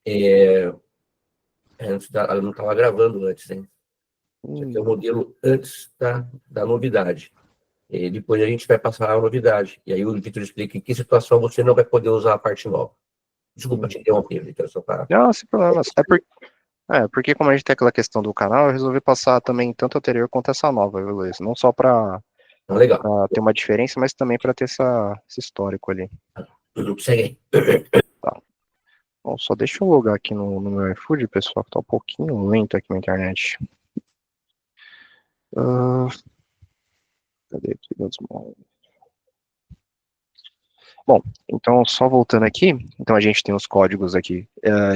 Ela não estava gravando antes, hein? Isso aqui é o modelo antes da novidade. E depois a gente vai passar a novidade. E aí o Vitor explica em que situação você não vai poder usar a parte nova. Desculpa te interromper, Vitor, só para... Não, sem problemas. Porque como a gente tem aquela questão do canal, eu resolvi passar também tanto a anterior quanto essa nova, viu, Luiz? Não só para Então, legal. ter uma diferença, mas também para ter esse histórico ali. Segue aí. Tá. Bom, só deixa eu logar aqui no meu iFood, pessoal, que tá um pouquinho lento aqui na internet. Cadê? Bom, então só voltando aqui, então a gente tem os códigos aqui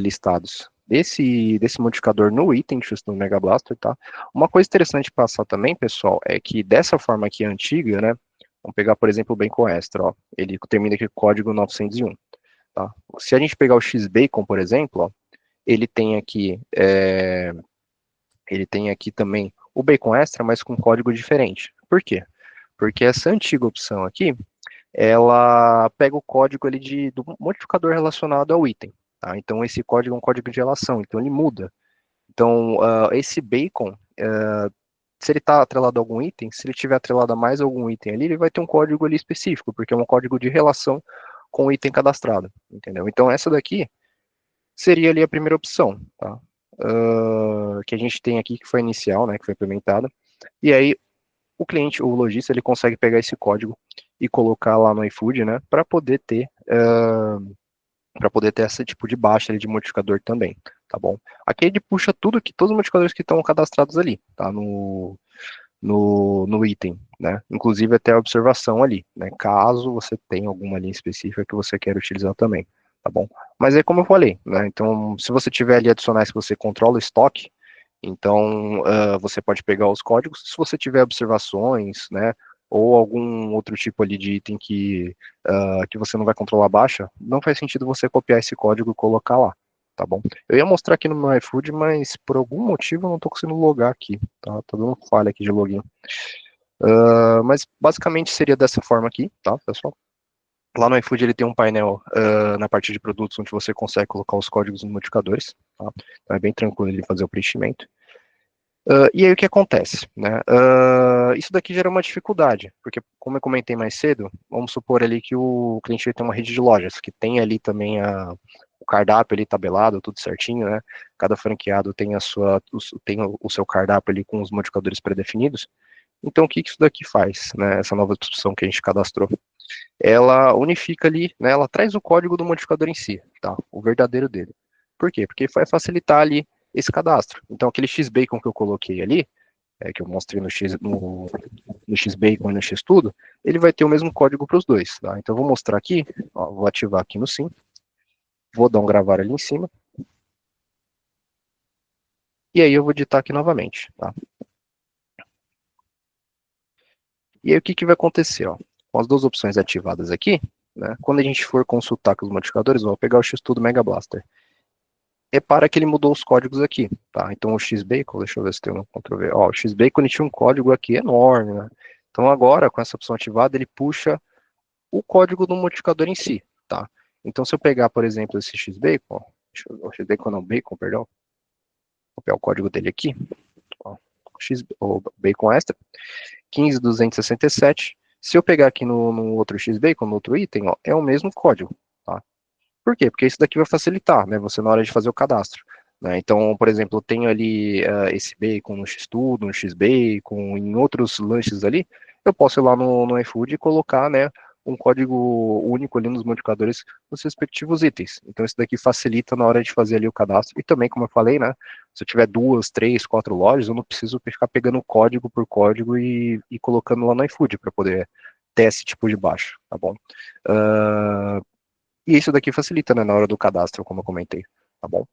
listados desse modificador no item do Mega Blaster, tá? Uma coisa interessante passar também, pessoal, é que dessa forma aqui antiga, né? Vamos pegar, por exemplo, o Bacon Extra, ó. Ele termina aqui com código 901, tá? Se a gente pegar o X-Bacon, por exemplo, ó, ele tem aqui também o Bacon Extra, mas com código diferente. Por quê? Porque essa antiga opção aqui, ela pega o código ali do modificador relacionado ao item, tá? Então esse código é um código de relação, então ele muda. Então esse bacon, se ele está atrelado a algum item, se ele tiver atrelado a mais algum item ali, ele vai ter um código ali específico, porque é um código de relação com o item cadastrado, entendeu? Então essa daqui seria ali a primeira opção, tá? Que a gente tem aqui, que foi inicial, né, que foi implementada, e aí o cliente, o lojista, ele consegue pegar esse código e colocar lá no iFood, né, para poder ter esse tipo de baixa ali de modificador também, tá bom? Aqui ele puxa tudo que todos os modificadores que estão cadastrados ali, tá? No item, né? Inclusive até a observação ali, né? Caso você tenha alguma linha específica que você queira utilizar também, tá bom? Mas é como eu falei, né? Então, se você tiver ali adicionais que você controla o estoque, então você pode pegar os códigos. Se você tiver observações, né? Ou algum outro tipo ali de item que você não vai controlar a baixa, não faz sentido você copiar esse código e colocar lá, tá bom? Eu ia mostrar aqui no meu iFood, mas por algum motivo eu não tô conseguindo logar aqui, tá? Tá dando falha aqui de login. Mas basicamente seria dessa forma aqui, tá, pessoal? Lá no iFood ele tem um painel na parte de produtos onde você consegue colocar os códigos nos modificadores, tá? Então é bem tranquilo ele fazer o preenchimento. E aí o que acontece, né? Isso daqui gera uma dificuldade, porque como eu comentei mais cedo, vamos supor ali que o cliente vai ter uma rede de lojas, que tem ali também o cardápio ali tabelado, tudo certinho, né? Cada franqueado tem tem o seu cardápio ali com os modificadores pré-definidos. Então o que isso daqui faz, né? Essa nova opção que a gente cadastrou, ela unifica ali, né? Ela traz o código do modificador em si, tá? O verdadeiro dele. Por quê? Porque vai facilitar ali esse cadastro. Então aquele X-Bacon que eu coloquei ali, que eu mostrei no X-Bacon e no X-Tudo, ele vai ter o mesmo código para os dois, tá? Então eu vou mostrar aqui, ó, vou ativar aqui no Sim, vou dar um gravar ali em cima, e aí eu vou digitar aqui novamente, tá? E aí o que vai acontecer, ó? Com as duas opções ativadas aqui, né? Quando a gente for consultar com os modificadores, ó, vou pegar o X-Tudo Mega Blaster. Repara que ele mudou os códigos aqui, tá? Então o X-Bacon, deixa eu ver se tem um Ctrl+V. Ó, o X-Bacon tinha um código aqui enorme, né? Então agora, com essa opção ativada, ele puxa o código do modificador em si, tá? Então se eu pegar, por exemplo, esse X-Bacon, o X-Bacon não, Bacon, perdão, vou pegar o código dele aqui, ó, o Bacon Extra, 15267. Se eu pegar aqui no outro X-Bacon, no outro item, ó, é o mesmo código, tá? Por quê? Porque isso daqui vai facilitar, né, você na hora de fazer o cadastro. Né? Então, por exemplo, eu tenho ali esse bacon no X-Tudo, no X-Bacon, em outros lanches ali, eu posso ir lá no iFood e colocar, né, um código único ali nos modificadores dos respectivos itens. Então, isso daqui facilita na hora de fazer ali o cadastro. E também, como eu falei, né, se eu tiver 2, 3, 4 lojas, eu não preciso ficar pegando código por código e colocando lá no iFood para poder ter esse tipo de baixo, tá bom? E isso daqui facilita, né, na hora do cadastro, como eu comentei, tá bom?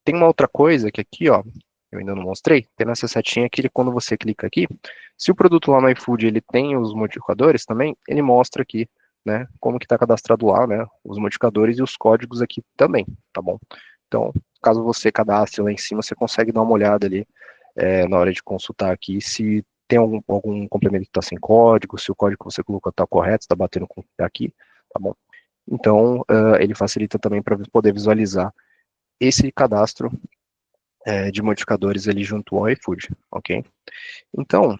Tem uma outra coisa que aqui, ó, eu ainda não mostrei, tem nessa setinha que quando você clica aqui, se o produto lá no iFood ele tem os modificadores também, ele mostra aqui, né, como que está cadastrado lá, né, os modificadores e os códigos aqui também, tá bom? Então, caso você cadastre lá em cima, você consegue dar uma olhada ali na hora de consultar aqui se tem algum complemento que está sem código, se o código que você colocou está correto, está batendo com o que tá aqui, tá bom? Então, ele facilita também para poder visualizar esse cadastro de modificadores ali junto ao iFood, ok? Então,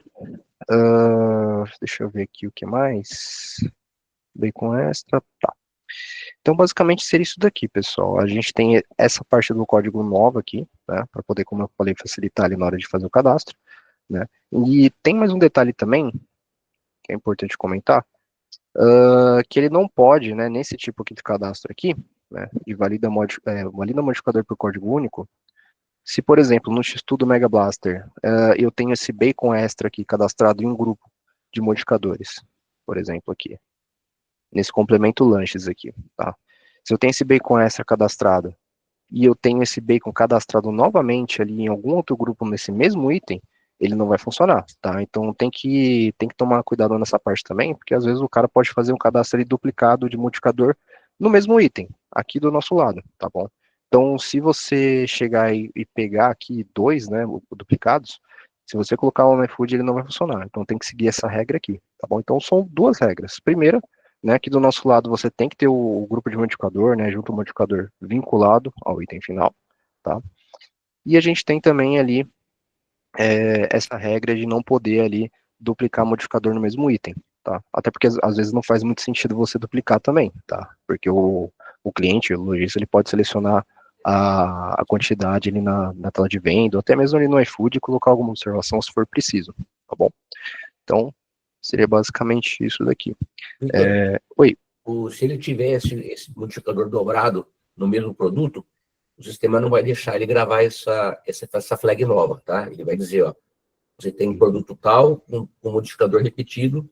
deixa eu ver aqui o que mais. Bacon extra, tá. Então, basicamente, seria isso daqui, pessoal. A gente tem essa parte do código nova aqui, né, para poder, como eu falei, facilitar ali na hora de fazer o cadastro, né. E tem mais um detalhe também, que é importante comentar, que ele não pode, né, nesse tipo aqui de cadastro aqui, né, de valida modificador por código único, se, por exemplo, no Xtudo Mega Blaster, eu tenho esse bacon extra aqui cadastrado em um grupo de modificadores, por exemplo, aqui, nesse complemento lanches aqui, tá? Se eu tenho esse bacon extra cadastrado e eu tenho esse bacon cadastrado novamente ali em algum outro grupo nesse mesmo item, ele não vai funcionar, tá? Então tem que tomar cuidado nessa parte também, porque às vezes o cara pode fazer um cadastro ali duplicado de modificador no mesmo item, aqui do nosso lado, tá bom? Então, se você chegar e pegar aqui dois, né, duplicados, se você colocar o iFood, ele não vai funcionar. Então, tem que seguir essa regra aqui, tá bom? Então, são duas regras. Primeira, né, que do nosso lado você tem que ter o grupo de modificador, né, junto ao modificador vinculado ao item final, tá? E a gente tem também ali essa regra de não poder ali duplicar modificador no mesmo item, tá? Até porque às vezes não faz muito sentido você duplicar também, tá? Porque o cliente, o lojista, ele pode selecionar a quantidade ali na tela de venda, ou até mesmo ali no iFood e colocar alguma observação se for preciso, tá bom? Então, seria basicamente isso daqui. Então, Oi. se ele tivesse esse modificador dobrado no mesmo produto, o sistema não vai deixar ele gravar essa flag nova, tá? Ele vai dizer, ó, você tem um produto tal, um modificador repetido,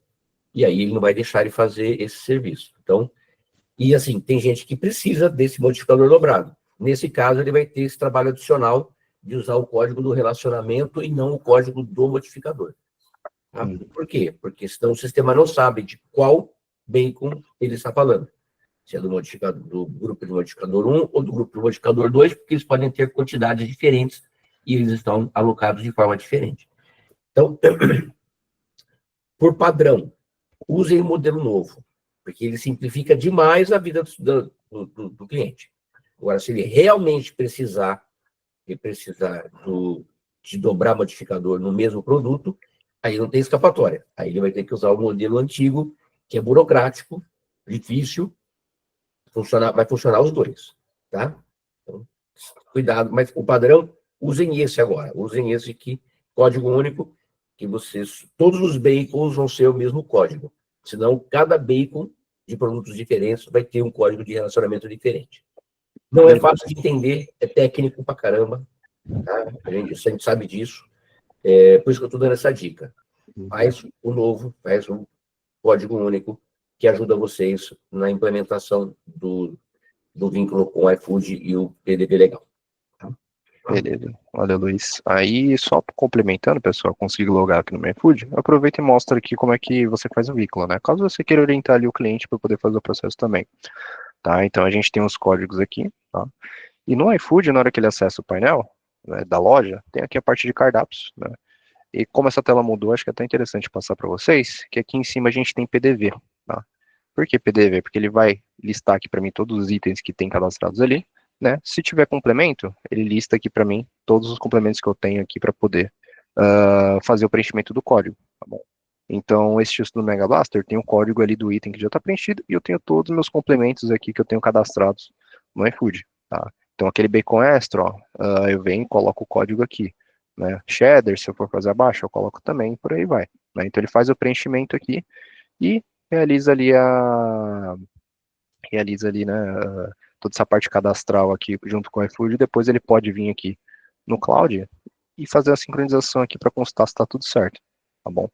e aí ele não vai deixar ele fazer esse serviço. Então, e assim, tem gente que precisa desse modificador dobrado. Nesse caso, ele vai ter esse trabalho adicional de usar o código do relacionamento e não o código do modificador. Tá? Por quê? Porque senão o sistema não sabe de qual bacon ele está falando. Se é do grupo de modificador 1 ou do grupo de modificador 2, porque eles podem ter quantidades diferentes e eles estão alocados de forma diferente. Então, por padrão, usem o modelo novo, porque ele simplifica demais a vida do cliente. Agora, se ele realmente precisar de dobrar modificador no mesmo produto, aí não tem escapatória. Aí ele vai ter que usar o modelo antigo, que é burocrático, difícil, vai funcionar os dois, tá? Então, cuidado, mas o padrão, usem esse agora, usem esse aqui, código único, que todos os bacons vão ser o mesmo código, senão cada bacon de produtos diferentes vai ter um código de relacionamento diferente. Não é fácil de entender, é técnico pra caramba, tá? A gente sabe disso, por isso que eu estou dando essa dica. Faz o novo, faz o código único, que ajuda vocês na implementação do vínculo com o iFood e o PDV legal. Beleza, valeu, Luiz. Aí, só complementando, pessoal, consegui logar aqui no meu iFood, aproveita e mostra aqui como é que você faz o vínculo, né? Caso você queira orientar ali o cliente para poder fazer o processo também, tá? Então, a gente tem os códigos aqui, tá? E no iFood, na hora que ele acessa o painel, né, da loja, tem aqui a parte de cardápios, né? E como essa tela mudou, acho que é até interessante passar para vocês, que aqui em cima a gente tem PDV, tá? Por que PDV? Porque ele vai listar aqui para mim todos os itens que tem cadastrados ali, né? Se tiver complemento, ele lista aqui para mim todos os complementos que eu tenho aqui para poder fazer o preenchimento do código, tá bom? Então, esse texto do Mega Blaster tem o código ali do item que já está preenchido e eu tenho todos os meus complementos aqui que eu tenho cadastrados no iFood, tá? Então, aquele bacon extra, ó, eu venho e coloco o código aqui, né? Cheddar, se eu for fazer abaixo, eu coloco também, por aí vai, né? Então, ele faz o preenchimento aqui e realiza ali né, toda essa parte cadastral aqui junto com o iFood, e depois ele pode vir aqui no cloud e fazer a sincronização aqui para constar se está tudo certo, tá bom?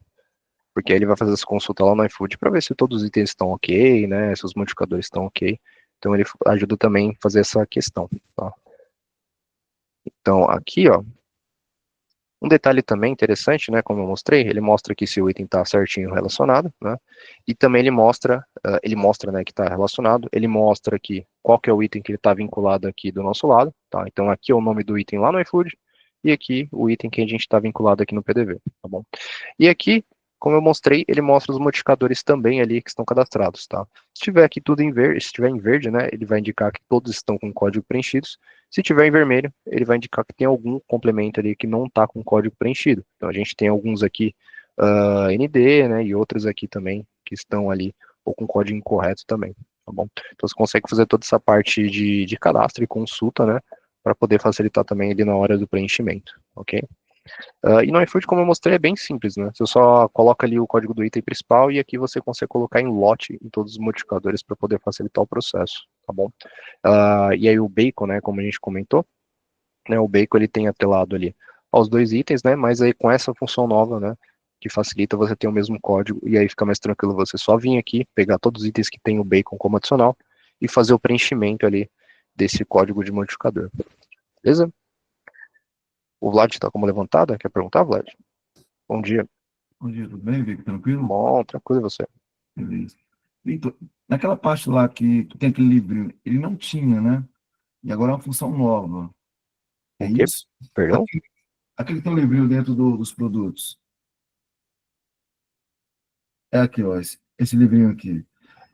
Porque aí ele vai fazer essa consulta lá no iFood para ver se todos os itens estão ok, né, se os modificadores estão ok. Então ele ajuda também a fazer essa questão, tá? Então aqui, ó, um detalhe também interessante, né, como eu mostrei, ele mostra aqui se o item está certinho relacionado, né, e também ele mostra, né, que está relacionado, ele mostra aqui qual que é o item que ele está vinculado aqui do nosso lado, tá, então aqui é o nome do item lá no iFood, e aqui o item que a gente está vinculado aqui no PDV, tá bom? E aqui, como eu mostrei, ele mostra os modificadores também ali que estão cadastrados, tá? Se tiver aqui tudo em verde, se tiver em verde, né, ele vai indicar que todos estão com código preenchidos. Se tiver em vermelho, ele vai indicar que tem algum complemento ali que não está com código preenchido. Então a gente tem alguns aqui ND, né, e outros aqui também que estão ali ou com código incorreto também, tá bom? Então você consegue fazer toda essa parte de cadastro e consulta, né, para poder facilitar também ali na hora do preenchimento, ok? E no iFood, como eu mostrei, é bem simples, né? Você só coloca ali o código do item principal e aqui você consegue colocar em lote em todos os modificadores para poder facilitar o processo, tá bom? E aí o bacon, né, como a gente comentou, né, o bacon ele tem atrelado ali aos dois itens, né, mas aí com essa função nova, né, que facilita você ter o mesmo código e aí fica mais tranquilo você só vir aqui, pegar todos os itens que tem o bacon como adicional e fazer o preenchimento ali desse código de modificador, beleza? O Vlad está como levantada? Quer perguntar, Vlad? Bom dia. Bom dia, tudo bem, Vic? Tranquilo? Bom, tranquilo e você? Beleza. Victor, naquela parte lá que tem aquele livrinho, ele não tinha, né? E agora é uma função nova. É O quê? isso? Perdão? Aquele que tem um livrinho dentro dos produtos. É aqui, ó, esse livrinho aqui.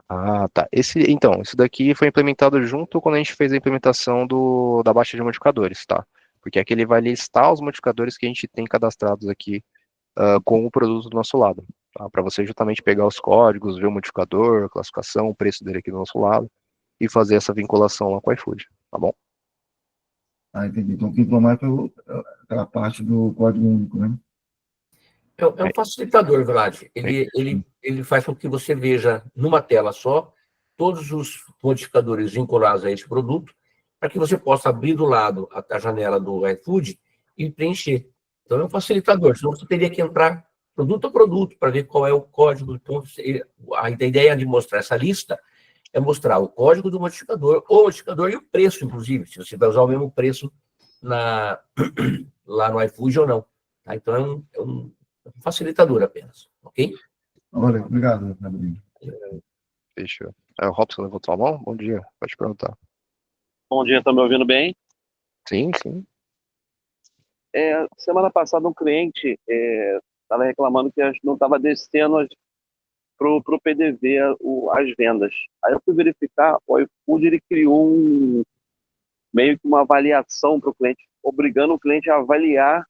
Ah, tá. Então, isso daqui foi implementado junto quando a gente fez a implementação da baixa de modificadores, tá? Porque aqui ele vai listar os modificadores que a gente tem cadastrados aqui com o produto do nosso lado, tá? Para você justamente pegar os códigos, ver o modificador, a classificação, o preço dele aqui do nosso lado e fazer essa vinculação lá com o iFood, tá bom? Ah, entendi. Então, o que entrou mais foi aquela parte do código único, né? É um facilitador, Vlad. Ele faz com que você veja numa tela só todos os modificadores vinculados a esse produto, para que você possa abrir do lado a janela do iFood e preencher. Então, é um facilitador, senão você teria que entrar produto a produto para ver qual é o código. Então, a ideia de mostrar essa lista é mostrar o código do modificador, o modificador e o preço, inclusive, se você vai usar o mesmo preço lá no iFood ou não. Tá? Então, é um facilitador apenas, ok? Olha, obrigado, Gabriel. Deixa eu... o Robson levantou a mão? Bom dia, pode perguntar. Bom dia, estão me ouvindo bem? Sim, sim. Semana passada um cliente estava reclamando que não estava descendo para o PDV as vendas. Aí eu fui verificar, o iFood ele criou meio que uma avaliação para o cliente, obrigando o cliente a avaliar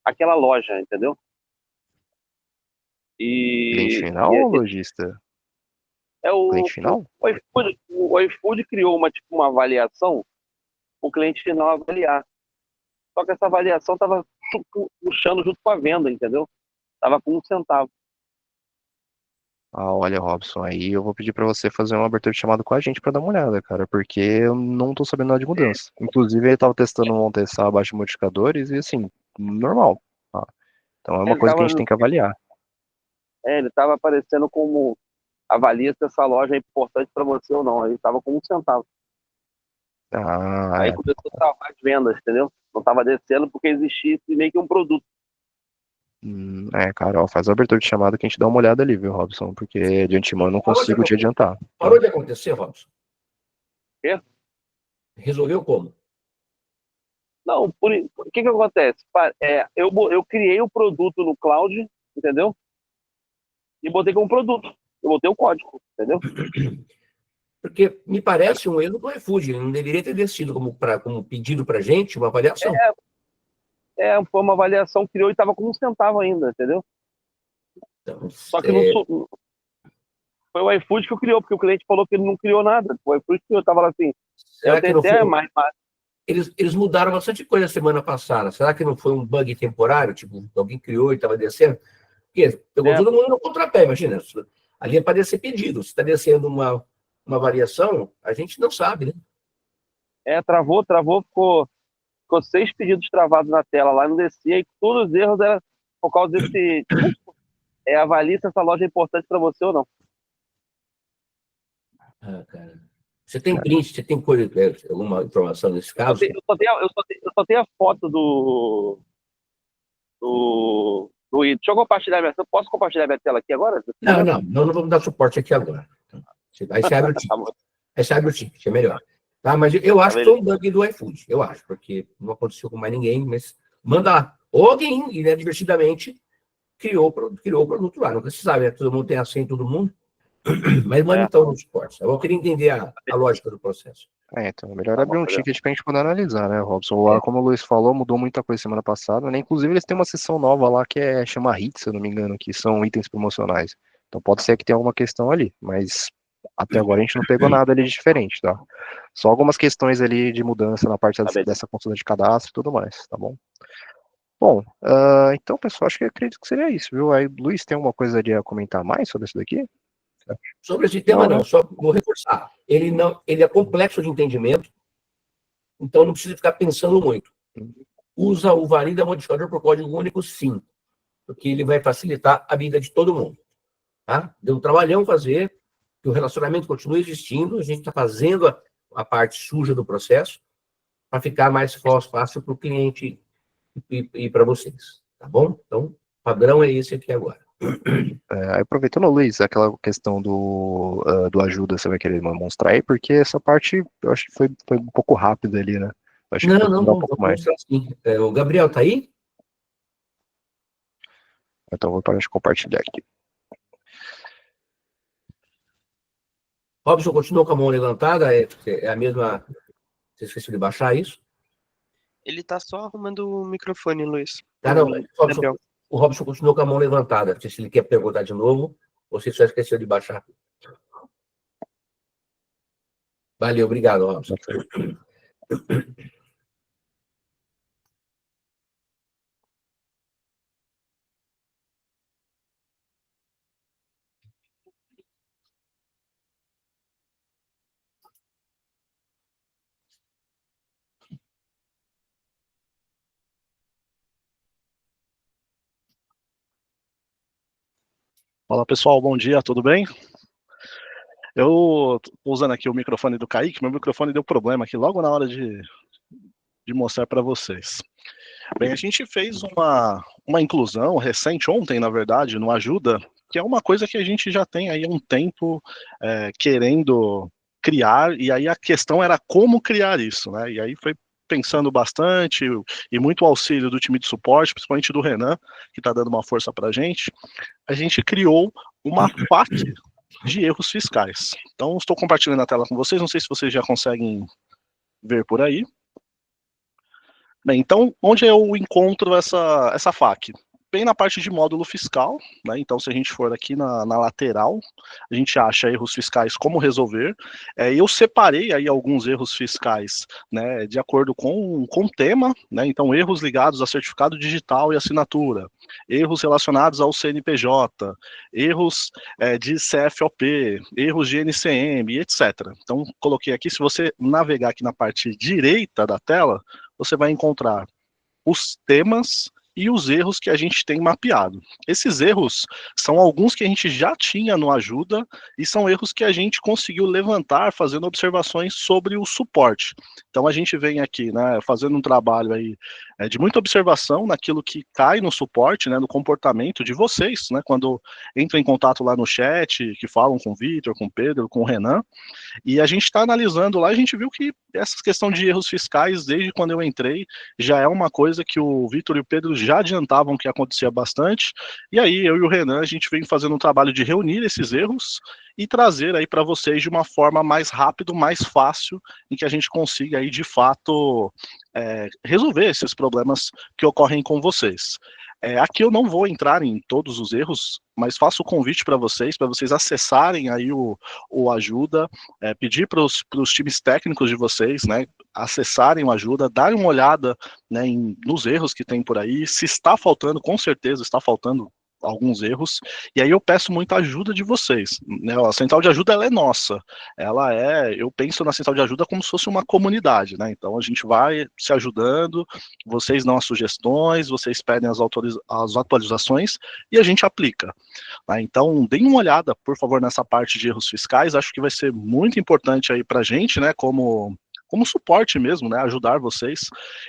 aquela loja, entendeu? Cliente E final ou lojista? Cliente final? o iFood criou uma avaliação para o cliente final avaliar. Só que essa avaliação estava puxando junto com a venda, entendeu? Estava com 1 centavo. Olha, Robson, aí eu vou pedir para você fazer uma abertura de chamada com a gente para dar uma olhada, cara, porque eu não tô sabendo nada de mudança. Inclusive, ele tava testando ontem essa baixa de modificadores e, assim, normal, tá? Então é uma coisa que a gente tem que avaliar. Ele estava aparecendo como avalia se essa loja é importante para você ou não. Aí estava com 1 centavo. Aí começou a travar as vendas, entendeu? Não estava descendo porque existia meio que um produto. Cara, faz a abertura de chamada que a gente dá uma olhada ali, viu, Robson? Porque de antemão eu não consigo te adiantar. Parou de acontecer, Robson? Quê? Resolveu como? Não, o que acontece? Eu criei o produto no cloud, entendeu? E botei como produto. Eu botei o código, entendeu? Porque me parece um erro do iFood. Ele não deveria ter descido como pedido para a gente uma avaliação. Foi uma avaliação, criou e estava com 1 centavo ainda, entendeu? Então, Só que não foi o iFood que criou, porque o cliente falou que ele não criou nada. O iFood criou, estava lá assim. Será que não foi... Eles mudaram bastante coisa semana passada. Será que não foi um bug temporário? Tipo, alguém criou e estava descendo? Porque pegou todo mundo no contrapé, imagina. Ali é para descer pedido. Se está descendo uma variação, a gente não sabe, né? Travou, ficou 6 pedidos travados na tela lá, não descia, e todos os erros eram por causa desse... avalie se essa loja é importante para você ou não. Cara. Você tem print, você tem coisa, alguma informação nesse caso? Eu só tenho a foto do Deixa eu compartilhar eu posso compartilhar minha tela aqui agora? Não vamos dar suporte aqui agora. Aí você abre o ticket. Aí você abre o ticket, é melhor. Tá? Mas eu acho que foi um bug do iFood. Eu acho, porque não aconteceu com mais ninguém, mas manda lá. Ou alguém, né, divertidamente, criou o produto lá. Não precisava, né? Todo mundo tem a senha em todo mundo, mas manda então nos suportes. Eu queria entender a lógica do processo. Então é melhor Tá abrir bom, um valeu. ticket pra gente poder analisar, né, Robson? Lá, como o Luiz falou, mudou muita coisa semana passada, né? Inclusive, eles têm uma seção nova lá que chama Hits, se eu não me engano, que são itens promocionais. Então pode ser que tenha alguma questão ali, mas até agora a gente não pegou nada ali de diferente, tá? Só algumas questões ali de mudança na parte beleza. dessa consulta de cadastro e tudo mais, tá bom? Bom, então, pessoal, acho que eu acredito que seria isso, viu? Aí, Luiz, tem alguma coisa a comentar mais sobre isso daqui? Sobre esse tema, Não, não, só vou reforçar. Ele é complexo de entendimento, então não precisa ficar pensando muito. Usa o valida modificador por código único, sim, porque ele vai facilitar a vida de todo mundo. Tá? Deu um trabalhão fazer, que o relacionamento continue existindo, a gente está fazendo a parte suja do processo para ficar mais fácil para o cliente e para vocês. Tá bom? Então, o padrão é esse aqui agora. Aproveitando, Luiz, aquela questão do ajuda, você vai querer mostrar aí, porque essa parte eu acho que foi um pouco rápida ali, né? Eu acho que pode demorar um pouco vou mais. mostrar sim. O Gabriel tá aí? Então eu vou parar de compartilhar aqui. Robson continua com a mão levantada, é a mesma. Você esqueceu de baixar isso? Ele tá só arrumando o microfone, Luiz. Tá, não, Gabriel. o Robson continua com a mão levantada. Não sei se ele quer perguntar de novo, ou se só esqueceu de baixar. Valeu, obrigado, Robson. Fala pessoal, bom dia, tudo bem? Eu tô usando aqui o microfone do Kaique, meu microfone deu problema aqui logo na hora de mostrar para vocês. Bem, a gente fez uma inclusão recente, ontem na verdade, no Ajuda, que é uma coisa que a gente já tem aí há um tempo querendo criar, e aí a questão era como criar isso, né? E aí foi pensando bastante, e muito auxílio do time de suporte, principalmente do Renan, que está dando uma força para a gente criou uma FAQ de erros fiscais. Então, estou compartilhando a tela com vocês, não sei se vocês já conseguem ver por aí. Bem, então, onde eu encontro essa FAQ? Bem na parte de módulo fiscal, né? Então, se a gente for aqui na lateral, a gente acha erros fiscais, como resolver. Eu separei aí alguns erros fiscais, né, de acordo com o tema, né? Então, erros ligados a certificado digital e assinatura, erros relacionados ao CNPJ, erros de CFOP, erros de NCM, etc. Então, coloquei aqui, se você navegar aqui na parte direita da tela, você vai encontrar os temas e os erros que a gente tem mapeado. Esses erros são alguns que a gente já tinha no Ajuda e são erros que a gente conseguiu levantar fazendo observações sobre o suporte. Então a gente vem aqui, né, fazendo um trabalho aí de muita observação naquilo que cai no suporte, né, no comportamento de vocês, né, quando entram em contato lá no chat, que falam com o Vitor, com o Pedro, com o Renan, e a gente está analisando lá, a gente viu que essa questão de erros fiscais, desde quando eu entrei, já é uma coisa que o Vitor e o Pedro já adiantavam que acontecia bastante, e aí eu e o Renan, a gente vem fazendo um trabalho de reunir esses erros e trazer aí para vocês de uma forma mais rápida, mais fácil, em que a gente consiga aí de fato resolver esses problemas que ocorrem com vocês. Aqui eu não vou entrar em todos os erros, mas faço o convite para vocês acessarem aí o Ajuda, pedir para os times técnicos de vocês, né, acessarem o Ajuda, darem uma olhada, né, nos erros que tem por aí, se está faltando, com certeza está faltando alguns erros, e aí eu peço muita ajuda de vocês, né? A central de ajuda, ela é nossa, eu penso na central de ajuda como se fosse uma comunidade, né? Então a gente vai se ajudando, vocês dão as sugestões, vocês pedem as atualizações e a gente aplica, tá? Então deem uma olhada, por favor, nessa parte de erros fiscais, acho que vai ser muito importante aí pra gente, né, como como suporte mesmo, né, ajudar vocês,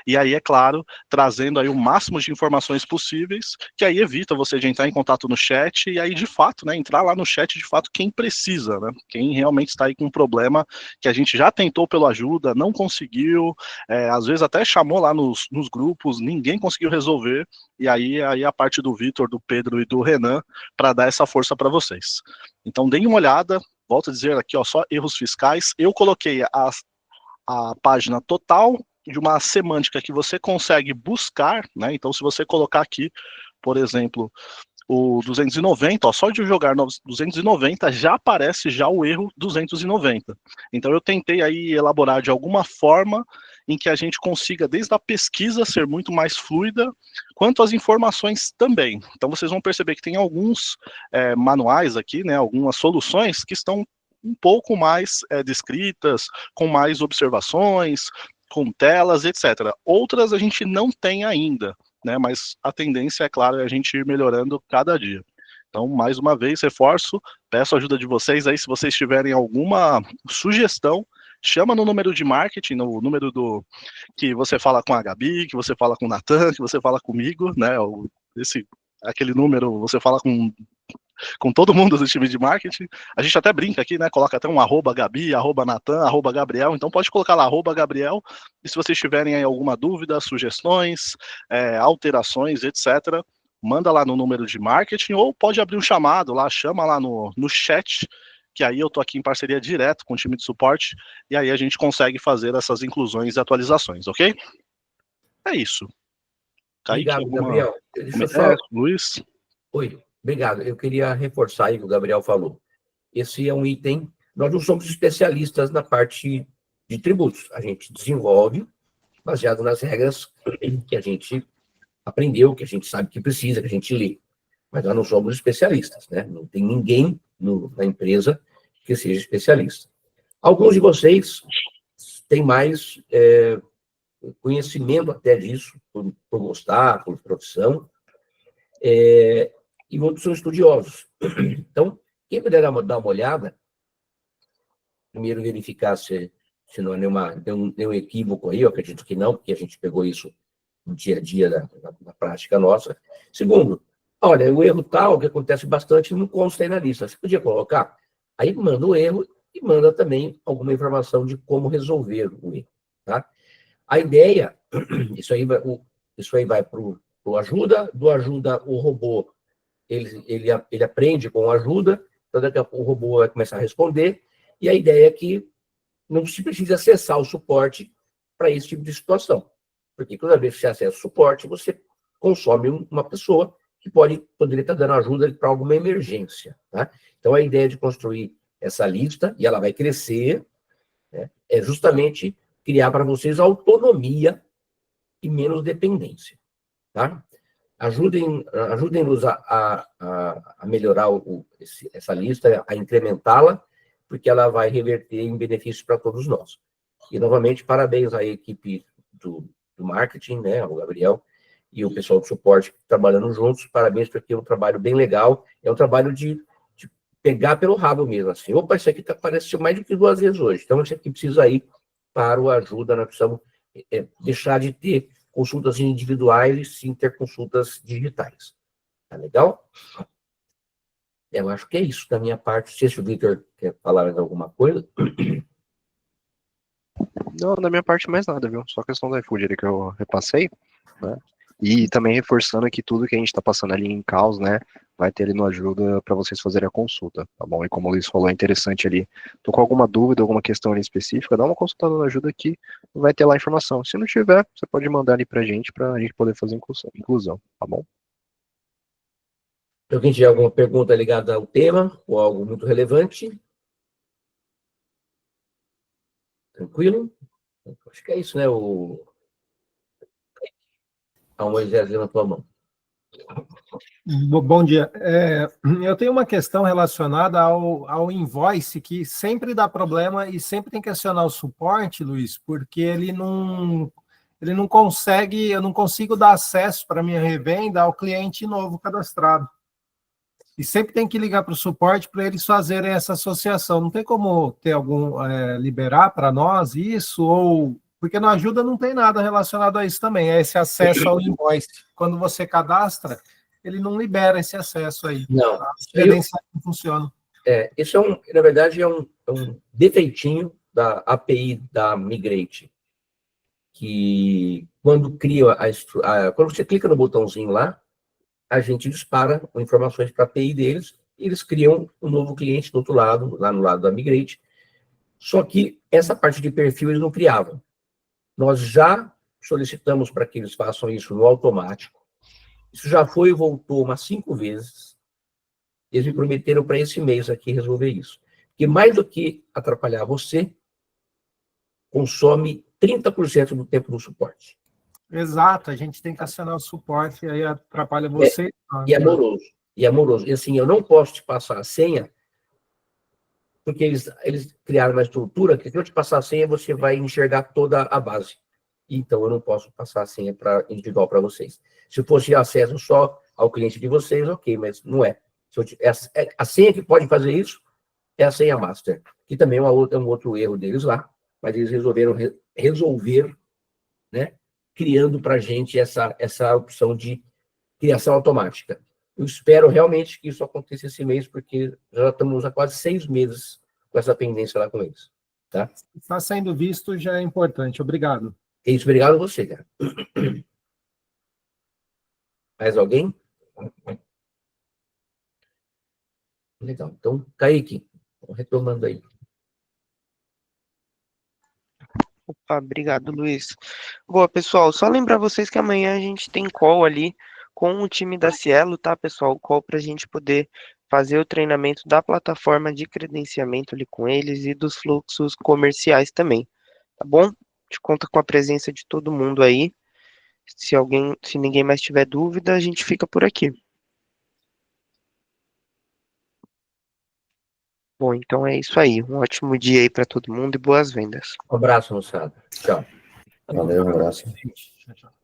e aí, é claro, trazendo aí o máximo de informações possíveis, que aí evita você de entrar em contato no chat, e aí, de fato, né, entrar lá no chat, de fato, quem precisa, né, quem realmente está aí com um problema que a gente já tentou pela ajuda, não conseguiu, às vezes até chamou lá nos grupos, ninguém conseguiu resolver, e aí a parte do Vitor, do Pedro e do Renan, para dar essa força para vocês. Então, deem uma olhada, volto a dizer aqui, ó, só erros fiscais, eu coloquei a página total de uma semântica que você consegue buscar, né? Então, se você colocar aqui, por exemplo, o 290, ó, só de jogar 290 já aparece já o erro 290. Então, eu tentei aí elaborar de alguma forma em que a gente consiga, desde a pesquisa, ser muito mais fluida, quanto as informações também. Então, vocês vão perceber que tem alguns manuais aqui, né? Algumas soluções que estão um pouco mais descritas, com mais observações, com telas, etc. Outras a gente não tem ainda, né? Mas a tendência, é claro, é a gente ir melhorando cada dia. Então, mais uma vez, reforço, peço a ajuda de vocês aí, se vocês tiverem alguma sugestão, chama no número de marketing, no número que você fala com a Gabi, que você fala com o Natan, que você fala comigo, né? Aquele número, você fala com todo mundo do time de marketing. A gente até brinca aqui, né? Coloca até um @Gabi, @Natan, @Gabriel. Então pode colocar lá @Gabriel. E se vocês tiverem aí alguma dúvida, sugestões, alterações, etc., manda lá no número de marketing, ou pode abrir um chamado lá, chama lá no chat, que aí eu tô aqui em parceria direto com o time de suporte, e aí a gente consegue fazer essas inclusões e atualizações, ok? É isso. Kaique, Obrigado, Gabriel. Deixa eu só... Luiz? Oi, obrigado. Eu queria reforçar aí o que o Gabriel falou. Esse é um item, nós não somos especialistas na parte de tributos. A gente desenvolve baseado nas regras que a gente aprendeu, que a gente sabe que precisa, que a gente lê. Mas nós não somos especialistas, né? Não tem ninguém na empresa que seja especialista. Alguns de vocês têm mais conhecimento até disso, por gostar, por profissão, e outros são estudiosos. Então, quem puder dar uma olhada, primeiro verificar se não há nenhum equívoco aí, eu acredito que não, porque a gente pegou isso no dia a dia na prática nossa. Segundo, olha, o erro tal, que acontece bastante, não consta aí na lista. Você podia colocar? Aí manda o erro e manda também alguma informação de como resolver o erro, tá? A ideia, isso aí vai para o ajuda, do ajuda o robô, ele aprende com o ajuda, então daqui a pouco o robô vai começar a responder, e a ideia é que não se precisa acessar o suporte para esse tipo de situação. Porque toda vez que você acessa o suporte, você consome uma pessoa que poderia estar dando ajuda para alguma emergência, tá? Então, a ideia de construir essa lista, e ela vai crescer, né, é justamente criar para vocês autonomia e menos dependência, tá? Ajudem-nos a melhorar essa lista, a incrementá-la, porque ela vai reverter em benefícios para todos nós. E, novamente, parabéns à equipe do marketing, né, o Gabriel, e o pessoal do suporte trabalhando juntos. Parabéns, porque é um trabalho bem legal. É um trabalho de pegar pelo rabo mesmo, assim. Opa, isso aqui apareceu mais do que 2 vezes hoje. Então, isso aqui precisa ir para o ajuda. Nós precisamos deixar de ter consultas individuais e sim ter consultas digitais. Tá legal? Eu acho que é isso da minha parte. Não sei se o Victor quer falar mais alguma coisa. Não, da minha parte mais nada, viu? Só a questão do iFood ali que eu repassei, né? E também reforçando que tudo que a gente tá passando ali em caos, né? Vai ter ali no ajuda para vocês fazerem a consulta, tá bom? E como o Luiz falou, é interessante ali. Tô com alguma dúvida, alguma questão ali específica, dá uma consultada no ajuda aqui, vai ter lá a informação. Se não tiver, você pode mandar ali pra gente poder fazer inclusão, tá bom? Se alguém tiver alguma pergunta ligada ao tema ou algo muito relevante, tranquilo? Acho que é isso, né? A Moisés levantou a mão. Bom dia. Eu tenho uma questão relacionada ao invoice, que sempre dá problema e sempre tem que acionar o suporte, Luiz, porque ele não consegue, eu não consigo dar acesso para minha revenda ao cliente novo cadastrado. E sempre tem que ligar para o suporte para eles fazerem essa associação. Não tem como ter algum liberar para nós isso, ou porque na ajuda não tem nada relacionado a isso também, é esse acesso ao invoice. Quando você cadastra, ele não libera esse acesso aí. Não. As credenciais não funcionam. Isso na verdade, é um defeitinho da API da Migrate, que quando cria quando você clica no botãozinho lá, a gente dispara informações para a API deles, e eles criam um novo cliente do outro lado, lá no lado da Migrate. Só que essa parte de perfil eles não criavam. Nós já solicitamos para que eles façam isso no automático. Isso já foi e voltou umas 5 vezes. Eles me prometeram para esse mês aqui resolver isso. Porque mais do que atrapalhar você, consome 30% do tempo do suporte. Exato, a gente tem que acionar o suporte, aí atrapalha você. E amoroso. E amoroso. E assim, eu não posso te passar a senha, porque eles criaram uma estrutura que se eu te passar a senha, você vai enxergar toda a base. Então, eu não posso passar a senha individual para vocês. Se fosse acesso só ao cliente de vocês, ok, mas não é. A senha que pode fazer isso é a senha master, que também é um outro erro deles lá, mas eles resolveram resolver, né, criando para a gente essa opção de criação automática. Eu espero realmente que isso aconteça esse mês, porque já estamos há quase 6 meses com essa pendência lá com eles. Tá? Está sendo visto, já é importante. Obrigado. É isso, obrigado a você, cara. Mais alguém? Legal. Então, Kaique, retomando aí. Opa, obrigado, Luiz. Boa, pessoal, só lembrar vocês que amanhã a gente tem call ali com o time da Cielo, tá, pessoal? Call para a gente poder fazer o treinamento da plataforma de credenciamento ali com eles e dos fluxos comerciais também, tá bom? A gente conta com a presença de todo mundo aí. Se ninguém mais tiver dúvida, a gente fica por aqui. Bom, então é isso aí. Um ótimo dia aí para todo mundo e boas vendas. Um abraço, moçada. Tchau. Valeu, um abraço. Tchau, tchau.